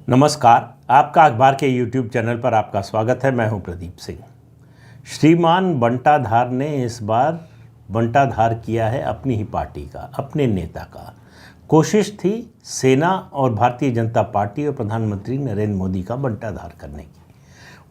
नमस्कार। आपका अखबार के YouTube चैनल पर आपका स्वागत है। मैं हूं प्रदीप सिंह। श्रीमान बंटाधार ने इस बार बंटाधार किया है अपनी ही पार्टी का, अपने नेता का। कोशिश थी सेना और भारतीय जनता पार्टी और प्रधानमंत्री नरेंद्र मोदी का बंटाधार करने की।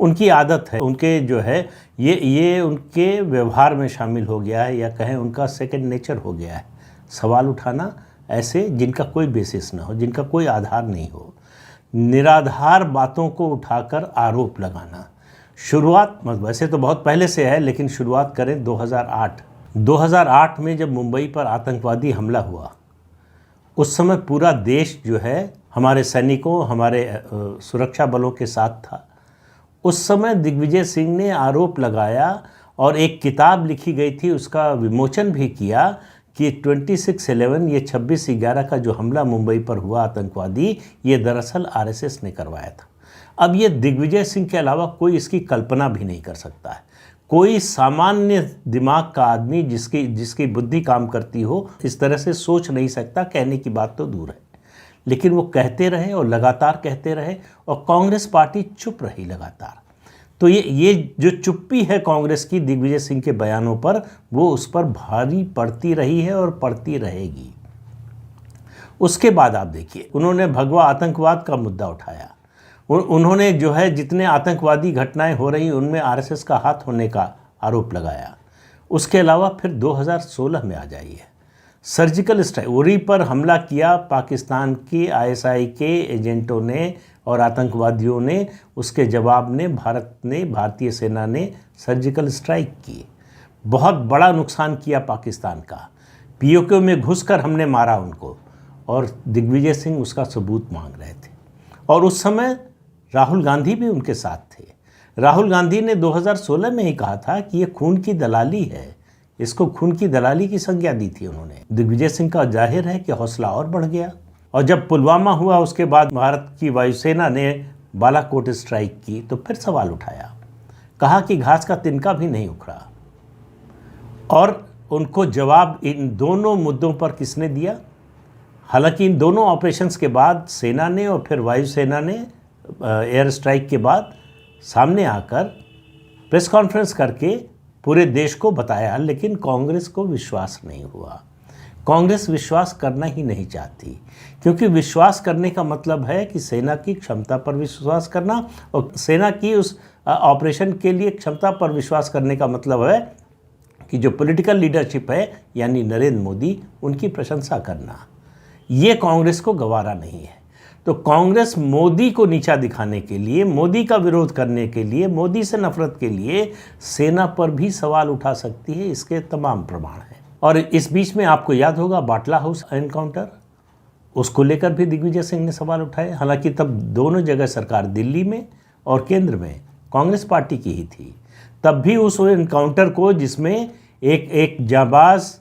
उनकी आदत है, उनके जो है ये उनके व्यवहार में शामिल हो गया है, या कहें उनका सेकंड नेचर हो गया है। सवाल उठाना ऐसे जिनका कोई बेसिस ना हो, जिनका कोई आधार नहीं हो, निराधार बातों को उठाकर आरोप लगाना। शुरुआत वैसे तो बहुत पहले से है, लेकिन शुरुआत करें 2008 में जब मुंबई पर आतंकवादी हमला हुआ। उस समय पूरा देश जो है हमारे सैनिकों, हमारे सुरक्षा बलों के साथ था। उस समय दिग्विजय सिंह ने आरोप लगाया और एक किताब लिखी गई थी, उसका विमोचन भी किया कि 26/11 ये 26/11 का जो हमला मुंबई पर हुआ आतंकवादी, ये दरअसल आरएसएस ने करवाया था। अब ये दिग्विजय सिंह के अलावा कोई इसकी कल्पना भी नहीं कर सकता है। कोई सामान्य दिमाग का आदमी जिसकी बुद्धि काम करती हो, इस तरह से सोच नहीं सकता। कहने की बात तो दूर है, लेकिन वो कहते रहे और लगातार कहते रहे, और कांग्रेस पार्टी चुप रही लगातार। तो ये जो चुप्पी है कांग्रेस की दिग्विजय सिंह के बयानों पर, वो उस पर भारी पड़ती रही है और पड़ती रहेगी। उसके बाद आप देखिए, उन्होंने भगवा आतंकवाद का मुद्दा उठाया। उन्होंने जो है जितने आतंकवादी घटनाएं हो रही उनमें आरएसएस का हाथ होने का आरोप लगाया। उसके अलावा फिर 2016 में आ जाइए, सर्जिकल स्ट्राइक, उरी पर हमला किया पाकिस्तान की आईएसआई के एजेंटों ने और आतंकवादियों ने। उसके जवाब में भारतीय सेना ने सर्जिकल स्ट्राइक की, बहुत बड़ा नुकसान किया पाकिस्तान का। पीओके में घुसकर हमने मारा उनको, और दिग्विजय सिंह उसका सबूत मांग रहे थे। और उस समय राहुल गांधी भी उनके साथ थे। राहुल गांधी ने 2016 में ही कहा था कि ये खून की दलाली है, इसको खून की दलाली की संज्ञा दी थी उन्होंने। दिग्विजय सिंह का जाहिर है कि हौसला और बढ़ गया। और जब पुलवामा हुआ, उसके बाद भारत की वायुसेना ने बालाकोट स्ट्राइक की, तो फिर सवाल उठाया, कहा कि घास का तिनका भी नहीं उखड़ा। और उनको जवाब इन दोनों मुद्दों पर किसने दिया? हालांकि इन दोनों ऑपरेशंस के बाद सेना ने और फिर वायुसेना ने एयर स्ट्राइक के बाद सामने आकर प्रेस कॉन्फ्रेंस करके पूरे देश को बताया, लेकिन कांग्रेस को विश्वास नहीं हुआ। कांग्रेस विश्वास करना ही नहीं चाहती, क्योंकि विश्वास करने का मतलब है कि सेना की क्षमता पर विश्वास करना, और सेना की उस ऑपरेशन के लिए क्षमता पर विश्वास करने का मतलब है कि जो पॉलिटिकल लीडरशिप है, यानी नरेंद्र मोदी, उनकी प्रशंसा करना। ये कांग्रेस को गवारा नहीं है। तो कांग्रेस मोदी को नीचा दिखाने के लिए, मोदी का विरोध करने के लिए, मोदी से नफरत के लिए सेना पर भी सवाल उठा सकती है। इसके तमाम प्रमाण हैं। और इस बीच में आपको याद होगा बाटला हाउस एनकाउंटर, उसको लेकर भी दिग्विजय सिंह ने सवाल उठाए। हालांकि तब दोनों जगह सरकार, दिल्ली में और केंद्र में, कांग्रेस पार्टी की ही थी। तब भी उस एनकाउंटर को, जिसमें एक जाबाज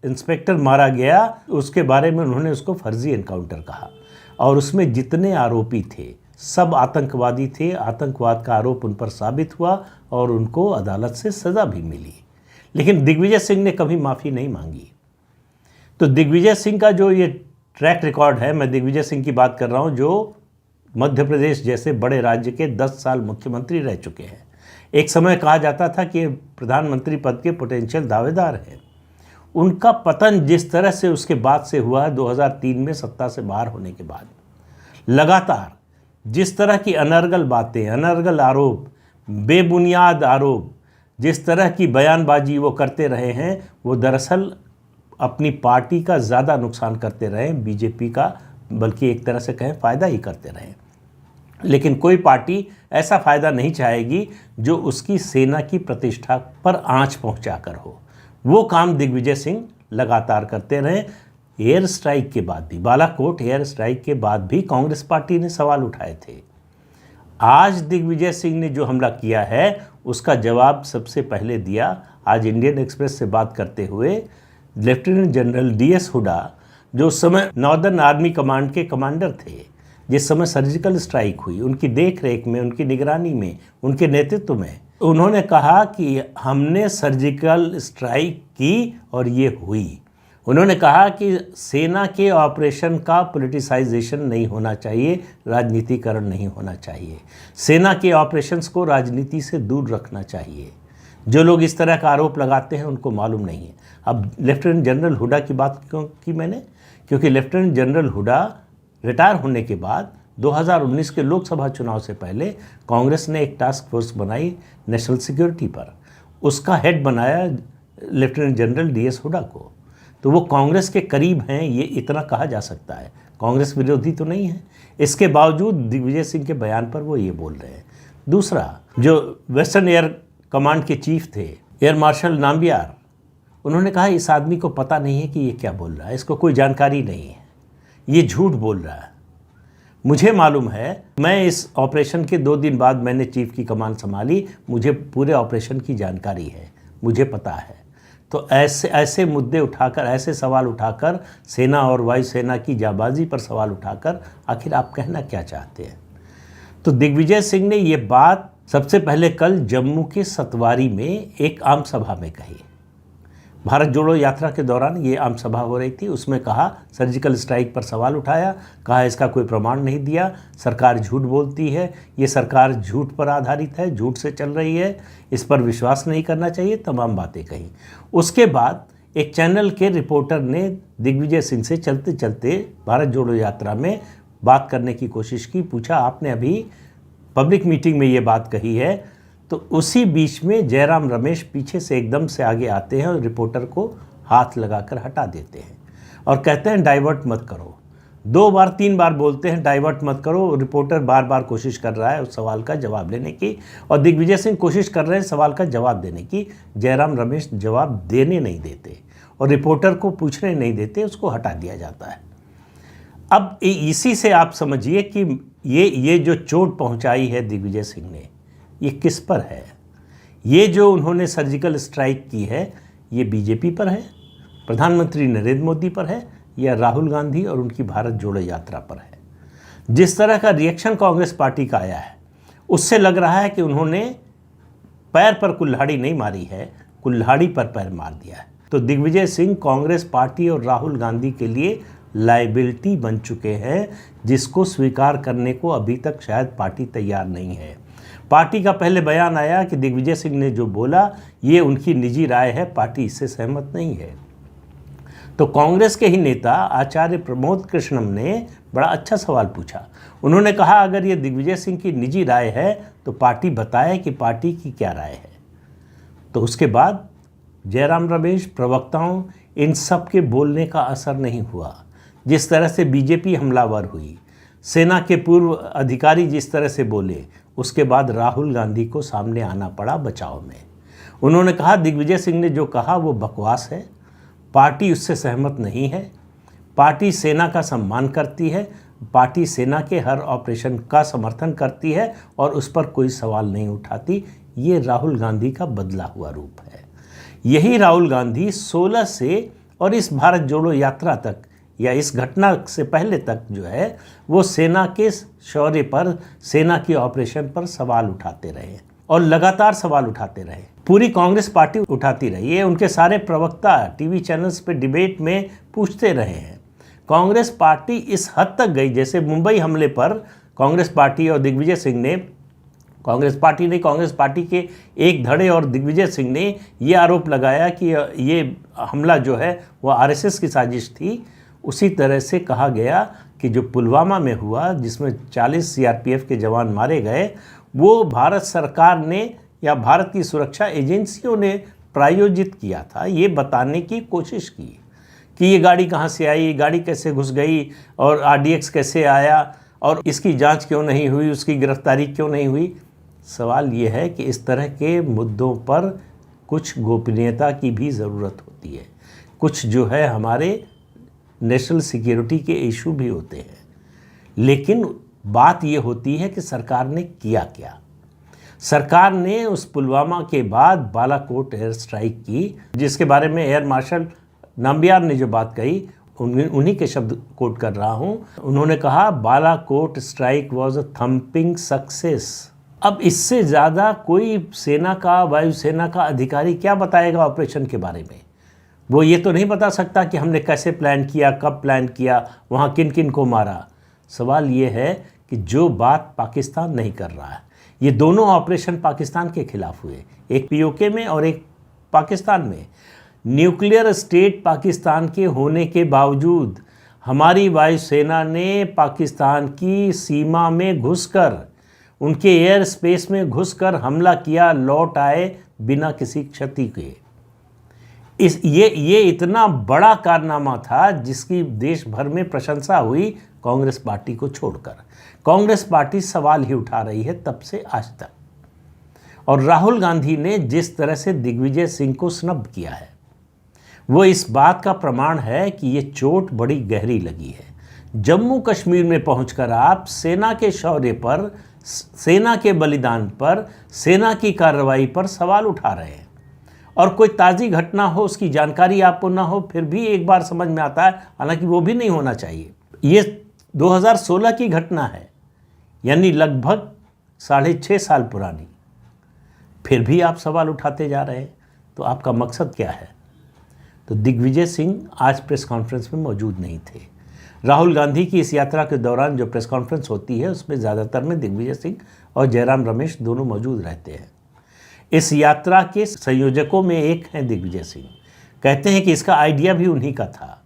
इंस्पेक्टर मारा गया, उसके बारे में उन्होंने उसको फर्जी एनकाउंटर कहा। और उसमें जितने आरोपी थे सब आतंकवादी थे। आतंकवाद का आरोप उन पर साबित हुआ और उनको अदालत से सज़ा भी मिली। लेकिन दिग्विजय सिंह ने कभी माफ़ी नहीं मांगी। तो दिग्विजय सिंह का जो ये ट्रैक रिकॉर्ड है, मैं दिग्विजय सिंह की बात कर रहा हूँ, जो मध्य प्रदेश जैसे बड़े राज्य के 10 साल मुख्यमंत्री रह चुके हैं। एक समय कहा जाता था कि प्रधानमंत्री पद के पोटेंशियल दावेदार हैं। उनका पतन जिस तरह से उसके बाद से हुआ है, 2003 में सत्ता से बाहर होने के बाद, लगातार जिस तरह की अनर्गल बातें, अनर्गल आरोप, बेबुनियाद आरोप, जिस तरह की बयानबाजी वो करते रहे हैं, वो दरअसल अपनी पार्टी का ज़्यादा नुकसान करते रहे, बीजेपी का बल्कि एक तरह से कहें फ़ायदा ही करते रहे। लेकिन कोई पार्टी ऐसा फ़ायदा नहीं चाहेगी जो उसकी सेना की प्रतिष्ठा पर आंच पहुंचा कर हो। वो काम दिग्विजय सिंह लगातार करते रहे। एयर स्ट्राइक के बाद भी, बालाकोट एयर स्ट्राइक के बाद भी कांग्रेस पार्टी ने सवाल उठाए थे। आज दिग्विजय सिंह ने जो हमला किया है, उसका जवाब सबसे पहले दिया, आज इंडियन एक्सप्रेस से बात करते हुए, लेफ्टिनेंट जनरल डीएस हुडा, जो उस समय नॉर्दर्न आर्मी कमांड के कमांडर थे, जिस समय सर्जिकल स्ट्राइक हुई, उनकी देख रेख में, उनकी निगरानी में, उनके नेतृत्व में, उन्होंने कहा कि हमने सर्जिकल स्ट्राइक की और ये हुई। उन्होंने कहा कि सेना के ऑपरेशन का पॉलिटिसाइजेशन नहीं होना चाहिए, राजनीतिकरण नहीं होना चाहिए। सेना के ऑपरेशंस को राजनीति से दूर रखना चाहिए। जो लोग इस तरह का आरोप लगाते हैं उनको मालूम नहीं है। अब लेफ्टिनेंट जनरल हुड्डा की बात क्यों की मैंने? क्योंकि लेफ्टिनेंट जनरल हुड्डा रिटायर होने के बाद 2019 के लोकसभा चुनाव से पहले कांग्रेस ने एक टास्क फोर्स बनाई नेशनल सिक्योरिटी पर। उसका हेड बनाया लेफ्टिनेंट जनरल DS हुड्डा को। तो वो कांग्रेस के करीब हैं, ये इतना कहा जा सकता है। कांग्रेस विरोधी तो नहीं है। इसके बावजूद दिग्विजय सिंह के बयान पर वो ये बोल रहे हैं। दूसरा, जो वेस्टर्न एयर कमांड के चीफ थे एयर मार्शल नाम्बियार, उन्होंने कहा इस आदमी को पता नहीं है कि ये क्या बोल रहा है, इसको कोई जानकारी नहीं है, ये झूठ बोल रहा है। मुझे मालूम है, मैं इस ऑपरेशन के 2 दिन बाद मैंने चीफ की कमान संभाली, मुझे पूरे ऑपरेशन की जानकारी है, मुझे पता है। तो ऐसे मुद्दे उठाकर, ऐसे सवाल उठाकर, सेना और वायुसेना की जाबाजी पर सवाल उठाकर आखिर आप कहना क्या चाहते हैं? तो दिग्विजय सिंह ने ये बात सबसे पहले कल जम्मू के सतवारी में एक आम सभा में कही। भारत जोड़ो यात्रा के दौरान ये आम सभा हो रही थी। उसमें कहा, सर्जिकल स्ट्राइक पर सवाल उठाया, कहा इसका कोई प्रमाण नहीं दिया, सरकार झूठ बोलती है, ये सरकार झूठ पर आधारित है, झूठ से चल रही है, इस पर विश्वास नहीं करना चाहिए, तमाम बातें कही। उसके बाद एक चैनल के रिपोर्टर ने दिग्विजय सिंह से चलते चलते भारत जोड़ो यात्रा में बात करने की कोशिश की। पूछा, आपने अभी पब्लिक मीटिंग में ये बात कही है? तो उसी बीच में जयराम रमेश पीछे से एकदम से आगे आते हैं और रिपोर्टर को हाथ लगाकर हटा देते हैं और कहते हैं डाइवर्ट मत करो। 2 बार 3 बार बोलते हैं डाइवर्ट मत करो। रिपोर्टर बार बार कोशिश कर रहा है उस सवाल का जवाब लेने की, और दिग्विजय सिंह कोशिश कर रहे हैं सवाल का जवाब देने की। जयराम रमेश जवाब देने नहीं देते और रिपोर्टर को पूछने नहीं देते, उसको हटा दिया जाता है। अब इसी से आप समझिए कि ये जो चोट पहुंचाई है दिग्विजय सिंह ने, ये किस पर है? ये जो उन्होंने सर्जिकल स्ट्राइक की है, ये बीजेपी पर है, प्रधानमंत्री नरेंद्र मोदी पर है, या राहुल गांधी और उनकी भारत जोड़ो यात्रा पर है? जिस तरह का रिएक्शन कांग्रेस पार्टी का आया है, उससे लग रहा है कि उन्होंने पैर पर कुल्हाड़ी नहीं मारी है, कुल्हाड़ी पर पैर मार दिया है। तो दिग्विजय सिंह कांग्रेस पार्टी और राहुल गांधी के लिए लायबिलिटी बन चुके हैं, जिसको स्वीकार करने को अभी तक शायद पार्टी तैयार नहीं है। पार्टी का पहले बयान आया कि दिग्विजय सिंह ने जो बोला ये उनकी निजी राय है, पार्टी इससे सहमत नहीं है। तो कांग्रेस के ही नेता आचार्य प्रमोद कृष्णम ने बड़ा अच्छा सवाल पूछा। उन्होंने कहा, अगर ये दिग्विजय सिंह की निजी राय है तो पार्टी बताए कि पार्टी की क्या राय है। तो उसके बाद जयराम रमेश, प्रवक्ताओं, इन सब के बोलने का असर नहीं हुआ। जिस तरह से बीजेपी हमलावर हुई, सेना के पूर्व अधिकारी जिस तरह से बोले, उसके बाद राहुल गांधी को सामने आना पड़ा बचाव में। उन्होंने कहा दिग्विजय सिंह ने जो कहा वो बकवास है, पार्टी उससे सहमत नहीं है, पार्टी सेना का सम्मान करती है, पार्टी सेना के हर ऑपरेशन का समर्थन करती है और उस पर कोई सवाल नहीं उठाती। ये राहुल गांधी का बदला हुआ रूप है। यही राहुल गांधी 16 से और इस भारत जोड़ो यात्रा तक या इस घटना से पहले तक जो है वो सेना के शौर्य पर, सेना की ऑपरेशन पर सवाल उठाते रहे और लगातार सवाल उठाते रहे। पूरी कांग्रेस पार्टी उठाती रही है। उनके सारे प्रवक्ता टीवी चैनल्स पे डिबेट में पूछते रहे हैं। कांग्रेस पार्टी इस हद तक गई, जैसे मुंबई हमले पर कांग्रेस पार्टी और दिग्विजय सिंह ने, कांग्रेस पार्टी के एक धड़े और दिग्विजय सिंह ने ये आरोप लगाया कि ये हमला जो है वो आरएसएस की साजिश थी। उसी तरह से कहा गया कि जो पुलवामा में हुआ, जिसमें 40 सीआरपीएफ के जवान मारे गए, वो भारत सरकार ने या भारत की सुरक्षा एजेंसियों ने प्रायोजित किया था। ये बताने की कोशिश की कि ये गाड़ी कहाँ से आई, गाड़ी कैसे घुस गई और आरडीएक्स कैसे आया और इसकी जांच क्यों नहीं हुई, उसकी गिरफ्तारी क्यों नहीं हुई। सवाल ये है कि इस तरह के मुद्दों पर कुछ गोपनीयता की भी ज़रूरत होती है। कुछ जो है हमारे नेशनल सिक्योरिटी के इशू भी होते हैं, लेकिन बात ये होती है कि सरकार ने किया क्या। सरकार ने उस पुलवामा के बाद बालाकोट एयर स्ट्राइक की, जिसके बारे में एयर मार्शल नाम्बियार ने जो बात कही, उन्हीं के शब्द कोट कर रहा हूँ। उन्होंने कहा Balakot strike was a thumping success. अब इससे ज़्यादा कोई सेना का, वायुसेना का अधिकारी क्या बताएगा ऑपरेशन के बारे में? वो ये तो नहीं बता सकता कि हमने कैसे प्लान किया, कब प्लान किया, वहाँ किन किन को मारा। सवाल ये है कि जो बात पाकिस्तान नहीं कर रहा है, ये दोनों ऑपरेशन पाकिस्तान के खिलाफ हुए, एक पीओके में और एक पाकिस्तान में। न्यूक्लियर स्टेट पाकिस्तान के होने के बावजूद हमारी वायुसेना ने पाकिस्तान की सीमा में घुसकर, उनके एयर स्पेस में घुसकर हमला किया, लौट आए बिना किसी क्षति के। ये इतना बड़ा कारनामा था जिसकी देश भर में प्रशंसा हुई, कांग्रेस पार्टी को छोड़कर। कांग्रेस पार्टी सवाल ही उठा रही है तब से आज तक। और राहुल गांधी ने जिस तरह से दिग्विजय सिंह को स्नब किया है, वो इस बात का प्रमाण है कि ये चोट बड़ी गहरी लगी है। जम्मू कश्मीर में पहुंचकर आप सेना के शौर्य पर, सेना के बलिदान पर, सेना की कार्रवाई पर सवाल उठा रहे हैं, और कोई ताज़ी घटना हो, उसकी जानकारी आपको ना हो, फिर भी एक बार समझ में आता है, हालांकि वो भी नहीं होना चाहिए। ये 2016 की घटना है, यानी लगभग 6.5 साल पुरानी, फिर भी आप सवाल उठाते जा रहे हैं। तो आपका मकसद क्या है? तो दिग्विजय सिंह आज प्रेस कॉन्फ्रेंस में मौजूद नहीं थे। राहुल गांधी की इस यात्रा के दौरान जो प्रेस कॉन्फ्रेंस होती है उसमें ज़्यादातर में दिग्विजय सिंह और जयराम रमेश दोनों मौजूद रहते हैं। इस यात्रा के संयोजकों में एक हैं दिग्विजय सिंह। कहते हैं कि इसका आइडिया भी उन्हीं का था।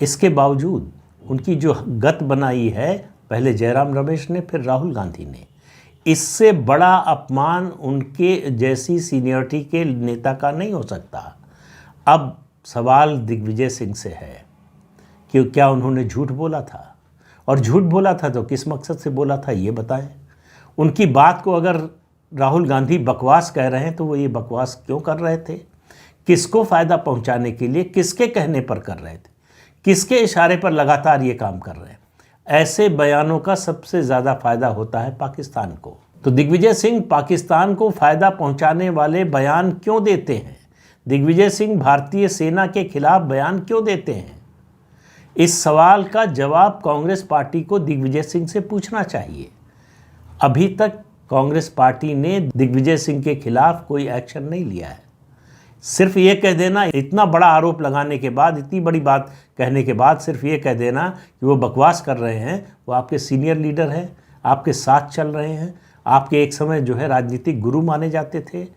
इसके बावजूद उनकी जो गत बनाई है, पहले जयराम रमेश ने, फिर राहुल गांधी ने, इससे बड़ा अपमान उनके जैसी सीनियरिटी के नेता का नहीं हो सकता। अब सवाल दिग्विजय सिंह से है कि क्या उन्होंने झूठ बोला था, और झूठ बोला था तो किस मकसद से बोला था, ये बताएं। उनकी बात को अगर राहुल गांधी बकवास कह रहे हैं तो वो ये बकवास क्यों कर रहे थे? किसको फ़ायदा पहुंचाने के लिए, किसके कहने पर कर रहे थे, किसके इशारे पर लगातार ये काम कर रहे हैं? ऐसे बयानों का सबसे ज़्यादा फ़ायदा होता है पाकिस्तान को। तो दिग्विजय सिंह पाकिस्तान को फ़ायदा पहुंचाने वाले बयान क्यों देते हैं? दिग्विजय सिंह भारतीय सेना के खिलाफ बयान क्यों देते हैं? इस सवाल का जवाब कांग्रेस पार्टी को दिग्विजय सिंह से पूछना चाहिए। अभी तक कांग्रेस पार्टी ने दिग्विजय सिंह के खिलाफ कोई एक्शन नहीं लिया है। सिर्फ ये कह देना, इतना बड़ा आरोप लगाने के बाद, इतनी बड़ी बात कहने के बाद सिर्फ ये कह देना कि वो बकवास कर रहे हैं, वो आपके सीनियर लीडर हैं, आपके साथ चल रहे हैं, आपके एक समय जो है राजनीतिक गुरु माने जाते थे,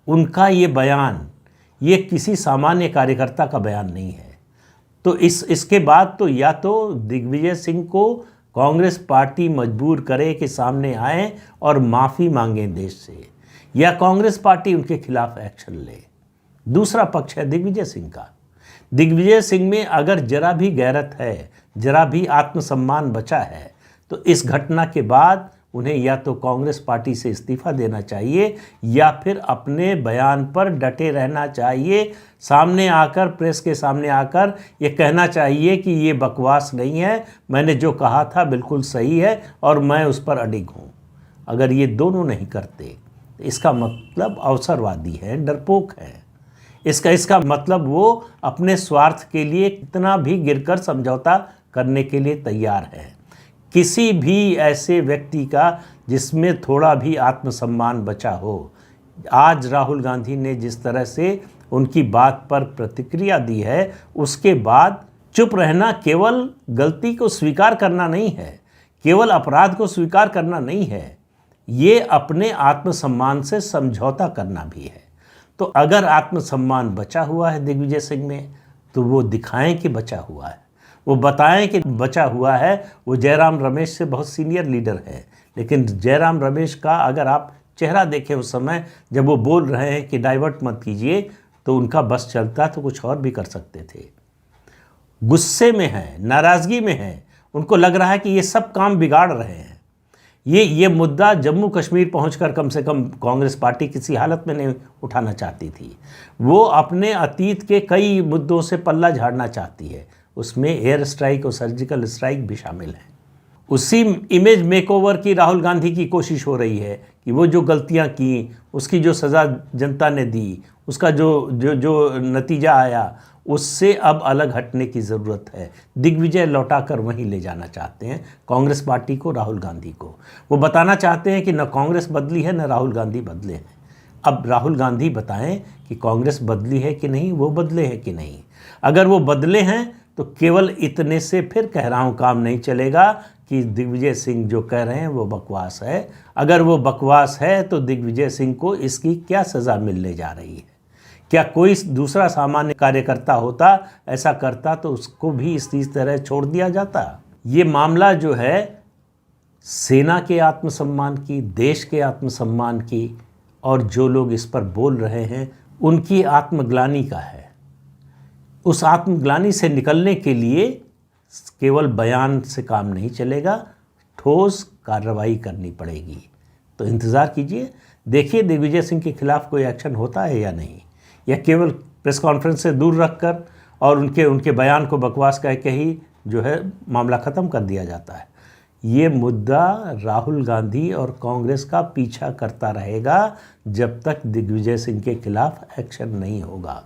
उनका ये बयान, ये किसी सामान्य कार्यकर्ता का बयान नहीं है। तो इसके बाद तो या तो दिग्विजय सिंह को कांग्रेस पार्टी मजबूर करे कि सामने आए और माफ़ी मांगें देश से, या कांग्रेस पार्टी उनके खिलाफ एक्शन ले। दूसरा पक्ष है दिग्विजय सिंह का। दिग्विजय सिंह में अगर जरा भी गैरत है, जरा भी आत्मसम्मान बचा है, तो इस घटना के बाद उन्हें या तो कांग्रेस पार्टी से इस्तीफा देना चाहिए या फिर अपने बयान पर डटे रहना चाहिए। सामने आकर, प्रेस के सामने आकर ये कहना चाहिए कि ये बकवास नहीं है, मैंने जो कहा था बिल्कुल सही है और मैं उस पर अडिग हूँ। अगर ये दोनों नहीं करते तो इसका मतलब अवसरवादी है, डरपोक है। इसका मतलब वो अपने स्वार्थ के लिए कितना भी गिरकर समझौता करने के लिए तैयार है। किसी भी ऐसे व्यक्ति का जिसमें थोड़ा भी आत्मसम्मान बचा हो, आज राहुल गांधी ने जिस तरह से उनकी बात पर प्रतिक्रिया दी है, उसके बाद चुप रहना केवल गलती को स्वीकार करना नहीं है, केवल अपराध को स्वीकार करना नहीं है, ये अपने आत्मसम्मान से समझौता करना भी है। तो अगर आत्मसम्मान बचा हुआ है दिग्विजय सिंह में, तो वो दिखाएं कि बचा हुआ है, वो बताएं कि बचा हुआ है। वो जयराम रमेश से बहुत सीनियर लीडर है, लेकिन जयराम रमेश का अगर आप चेहरा देखें उस समय जब वो बोल रहे हैं कि डाइवर्ट मत कीजिए, तो उनका बस चलता तो कुछ और भी कर सकते थे। गुस्से में हैं, नाराज़गी में हैं, उनको लग रहा है कि ये सब काम बिगाड़ रहे हैं। ये मुद्दा जम्मू कश्मीर पहुंचकर कम से कम कांग्रेस पार्टी किसी हालत में नहीं उठाना चाहती थी। वो अपने अतीत के कई मुद्दों से पल्ला झाड़ना चाहती है, उसमें एयर स्ट्राइक और सर्जिकल स्ट्राइक भी शामिल है। उसी इमेज मेकओवर की राहुल गांधी की कोशिश हो रही है कि वो जो गलतियां की, उसकी जो सज़ा जनता ने दी, उसका जो नतीजा आया, उससे अब अलग हटने की ज़रूरत है। दिग्विजय लौटाकर वहीं ले जाना चाहते हैं कांग्रेस पार्टी को, राहुल गांधी को। वो बताना चाहते हैं कि न कांग्रेस बदली है, न राहुल गांधी बदले हैं। अब राहुल गांधी बताएं कि कांग्रेस बदली है कि नहीं, वो बदले हैं कि नहीं। अगर वो बदले हैं तो केवल इतने से फिर कह रहा हूँ काम नहीं चलेगा कि दिग्विजय सिंह जो कह रहे हैं वो बकवास है। अगर वो बकवास है तो दिग्विजय सिंह को इसकी क्या सज़ा मिलने जा रही है? क्या कोई दूसरा सामान्य कार्यकर्ता होता, ऐसा करता तो उसको भी इसी तरह छोड़ दिया जाता? ये मामला जो है सेना के आत्मसम्मान की, देश के आत्मसम्मान की, और जो लोग इस पर बोल रहे हैं उनकी आत्मग्लानि का है। उस आत्मग्लानि से निकलने के लिए केवल बयान से काम नहीं चलेगा, ठोस कार्रवाई करनी पड़ेगी। तो इंतज़ार कीजिए, देखिए दिग्विजय सिंह के खिलाफ कोई एक्शन होता है या नहीं, या केवल प्रेस कॉन्फ्रेंस से दूर रखकर और उनके बयान को बकवास कह के ही जो है मामला ख़त्म कर दिया जाता है। ये मुद्दा राहुल गांधी और कांग्रेस का पीछा करता रहेगा जब तक दिग्विजय सिंह के खिलाफ एक्शन नहीं होगा।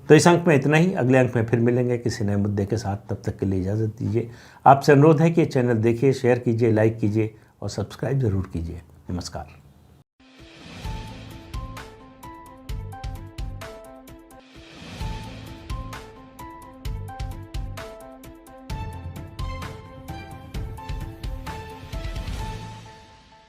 तो इस अंक में इतना ही, अगले अंक में फिर मिलेंगे किसी नए मुद्दे के साथ। तब तक के लिए इजाज़त दीजिए। आपसे अनुरोध है कि चैनल देखिए, शेयर कीजिए, लाइक कीजिए और सब्सक्राइब ज़रूर कीजिए। नमस्कार।